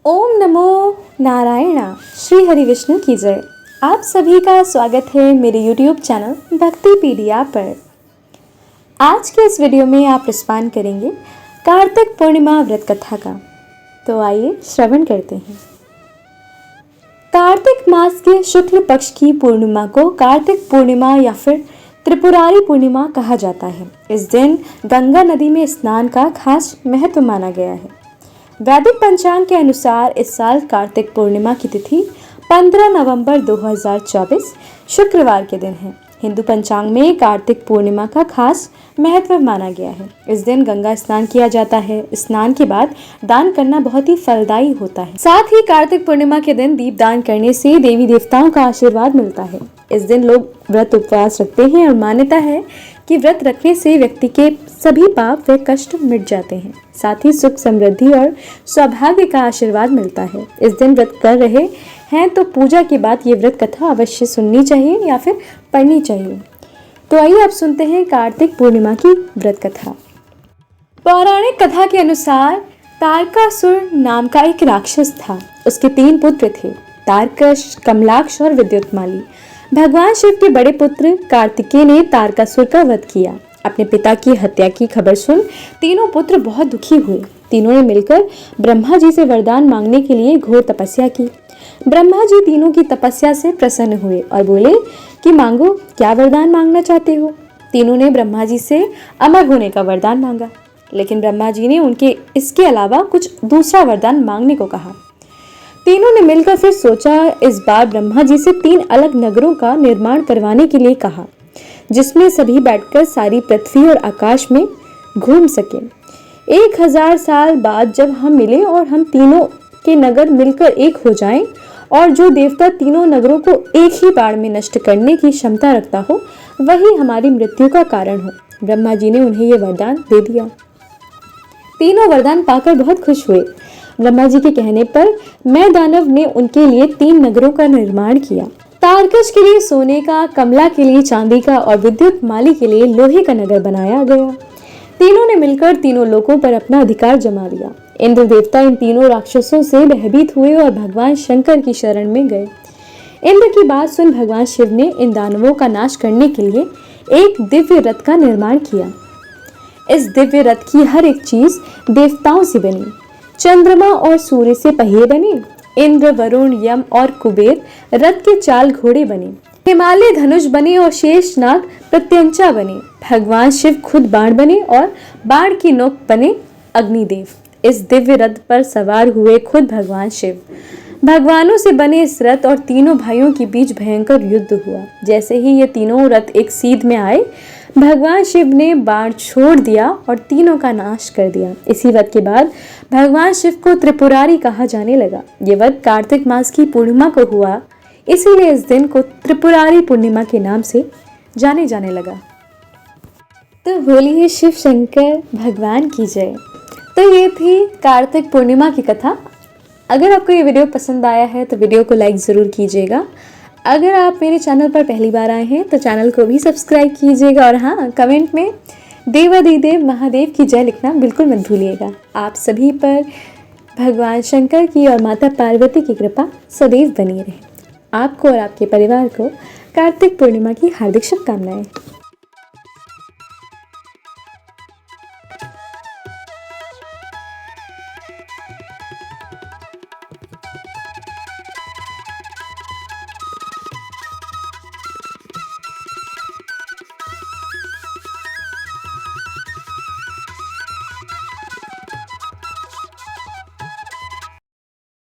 ओम नमो नारायणा श्री हरि विष्णु की जय। आप सभी का स्वागत है मेरे YouTube चैनल भक्ति पीडिया पर। आज के इस वीडियो में आप स्मरण करेंगे कार्तिक पूर्णिमा व्रत कथा का। तो आइए श्रवण करते हैं। कार्तिक मास के शुक्ल पक्ष की पूर्णिमा को कार्तिक पूर्णिमा या फिर त्रिपुरारी पूर्णिमा कहा जाता है। इस दिन गंगा नदी में स्नान का खास महत्व माना गया है। वैदिक पंचांग के अनुसार इस साल कार्तिक पूर्णिमा की तिथि 15 नवंबर 2024 शुक्रवार के दिन है। हिंदू पंचांग में कार्तिक पूर्णिमा का खास महत्व माना गया है। इस दिन गंगा स्नान किया जाता है। स्नान के बाद दान करना बहुत ही फलदायी होता है। साथ ही कार्तिक पूर्णिमा के दिन दीप दान करने से देवी देवताओं का आशीर्वाद मिलता है। इस दिन लोग व्रत उपवास रखते हैं और मान्यता है कि व्रत रखने से व्यक्ति के सभी पाप व कष्ट मिट जाते हैं। साथ ही सुख समृद्धि और सौभाग्य का आशीर्वाद मिलता है। इस दिन व्रत कर रहे हैं तो पूजा के बाद ये व्रत कथा अवश्य सुननी चाहिए या फिर पढ़नी चाहिए। तो आइए आप सुनते हैं कार्तिक पूर्णिमा की व्रत कथा। पौराणिक कथा के अनुसार तारकासुर नाम का एक राक्षस था। उसके 3 पुत्र थे, तारकश, कमलाक्ष और विद्युतमाली। भगवान शिव के बड़े पुत्र कार्तिकेय ने तारकासुर का वध किया। अपने पिता की हत्या की खबर सुन तीनों पुत्र बहुत दुखी हुए। तीनों ने मिलकर ब्रह्मा जी से वरदान मांगने के लिए घोर तपस्या की। ब्रह्मा जी तीनों की तपस्या से प्रसन्न हुए और बोले कि मांगो, क्या वरदान मांगना चाहते हो। तीनों ने ब्रह्मा जी से अमर होने का वरदान मांगा, लेकिन ब्रह्मा जी ने उनके इसके अलावा कुछ दूसरा वरदान मांगने को कहा। तीनों ने मिलकर फिर सोचा। इस बार ब्रह्मा जी से 3 अलग नगरों का निर्माण करवाने के लिए कहा, जिसमें सभी बैठकर सारी पृथ्वी और आकाश में घूम सके। 1000 साल बाद जब हम मिले और हम तीनों के नगर मिलकर एक हो जाएं और जो देवता तीनों नगरों को एक ही बार में नष्ट करने की क्षमता रखता हो, वही हमारी मृत्यु का कारण हो। ब्रह्मा जी ने उन्हें ये वरदान दे दिया। तीनों वरदान पाकर बहुत खुश हुए। ब्रह्मा जी के कहने पर मैं दानव ने उनके लिए 3 नगरों का निर्माण किया। तारकश के लिए सोने का, कमला के लिए चांदी का और विद्युत माली के लिए लोहे का नगर बनाया गया। तीनों ने मिलकर तीनों लोकों पर अपना अधिकार जमा लिया। इंद्र देवता इन तीनों राक्षसों से भयभीत हुए और भगवान शंकर की शरण में गए। इंद्र की बात सुन भगवान शिव ने इन दानवों का नाश करने के लिए एक दिव्य रथ का निर्माण किया। इस दिव्य रथ की हर एक चीज देवताओं से बनी। चंद्रमा और सूर्य से पहिए बने। इंद्र, वरुण, यम और कुबेर रथ के चाल घोड़े बने। हिमालय धनुष बने और शेषनाग प्रत्यंचा बने। भगवान शिव खुद बाण बने और बाण की नोक बने अग्निदेव। इस दिव्य रथ पर सवार हुए खुद भगवान शिव। भगवानों से बने इस रथ और तीनों भाइयों के बीच भयंकर युद्ध हुआ। जैसे ही ये तीनों रथ एक सीध में आए, भगवान शिव ने बाण छोड़ दिया और तीनों का नाश कर दिया। इसी वध के बाद भगवान शिव को त्रिपुरारी कहा जाने लगा। ये वध कार्तिक मास की पूर्णिमा को हुआ, इसीलिए इस दिन को त्रिपुरारी पूर्णिमा के नाम से जाने जाने लगा। तो बोलिए शिव शंकर भगवान की जय। तो ये थी कार्तिक पूर्णिमा की कथा। अगर आपको ये वीडियो पसंद आया है तो वीडियो को लाइक ज़रूर कीजिएगा। अगर आप मेरे चैनल पर पहली बार आए हैं तो चैनल को भी सब्सक्राइब कीजिएगा और हाँ, कमेंट में देवादिदेव महादेव की जय लिखना बिल्कुल मत भूलिएगा। आप सभी पर भगवान शंकर की और माता पार्वती की कृपा सदैव बनी रहे। आपको और आपके परिवार को कार्तिक पूर्णिमा की हार्दिक शुभकामनाएं।